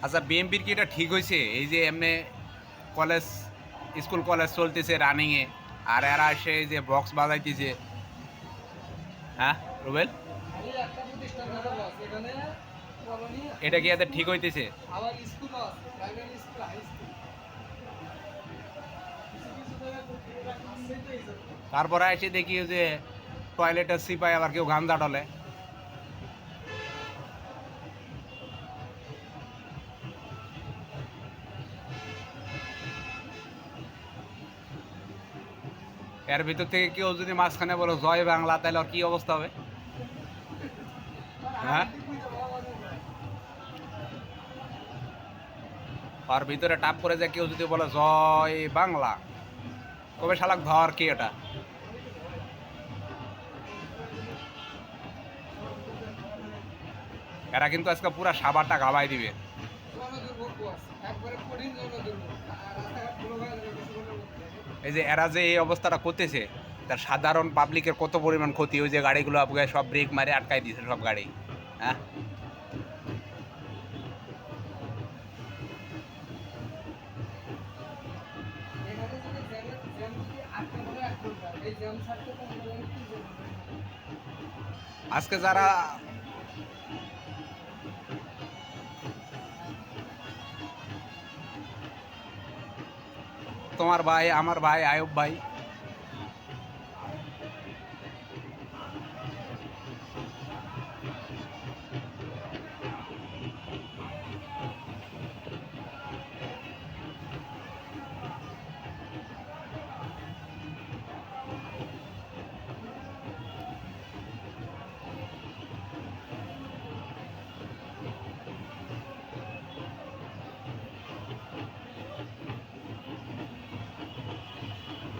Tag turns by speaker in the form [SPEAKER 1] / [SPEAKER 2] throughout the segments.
[SPEAKER 1] আচ্ছা, বিএমপির কি এটা ঠিক হয়েছে? এই যে এমনি কলেজ, স্কুল কলেজ চলতেছে রানিংয়ে, আর এরা এসে এই যে বক্স বাজাইতেছে। হ্যাঁ রুবেল,
[SPEAKER 2] খালি একটা প্রতিষ্ঠান না বস, এখানে কলোনি
[SPEAKER 1] এটা কি এদের ঠিক হইতেছে?
[SPEAKER 2] আবার স্কুলও আছে, প্রাইমারি স্কুল, হাই স্কুল। কিছু কিছু জায়গায় তো এরা আসছেই তো এই জন্য।
[SPEAKER 1] তারপরে এসে দেখি যে টয়লেটের সিপাই আবার কেউ গান্দা ডলে। এর ভিতর থেকে কেউ যদি মাঝখানে বলো জয় বাংলা, তাহলে ওর কি অবস্থা হবে?
[SPEAKER 2] আর
[SPEAKER 1] হ্যাঁ,
[SPEAKER 2] আগের দিক বুঝতে পারা যায়।
[SPEAKER 1] ওর ভিতরে টাপ করে যে কেউ যদি বলে জয় বাংলা, কবে শালাক ধর কি এটা? এরা কিন্তু আজকে পুরা সাবারটা গাবাই দিবে।
[SPEAKER 2] জনদুর্ভোগ বস, একবারে কঠিন জনদুর্ভোগ। আর রাস্তাঘাট পুরো হয়ে যাবে কিছু করে করতে হবে।
[SPEAKER 1] এই যে এরা যে এই অবস্থাটা করতেছে, তার সাধারণ পাবলিকের কত পরিমাণ ক্ষতি। ওই যে গাড়িগুলো আপনাকে সব ব্রেক মারে আটকাই দিয়েছে সব গাড়ি। হ্যাঁ,
[SPEAKER 2] এখানে যদি জ্যাম যদি আটকে পড়ে 1 ঘন্টা, এই জ্যাম ছাড়তে তো মোটামুটি 3 ঘন্টা।
[SPEAKER 1] আজকে যারা তোমার ভাই, আমার ভাই আয়ুব ভাই,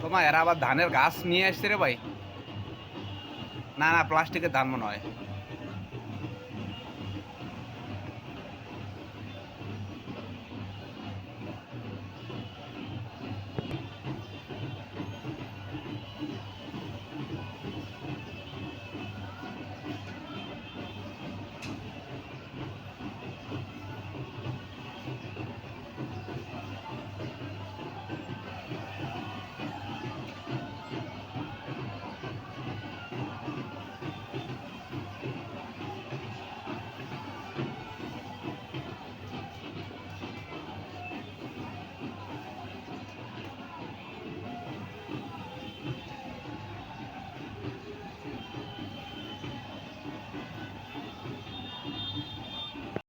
[SPEAKER 1] তোমার এরা আবার ধানের গাছ নিয়ে আসছে রে ভাই। না না, প্লাস্টিকের ধান মনে হয়।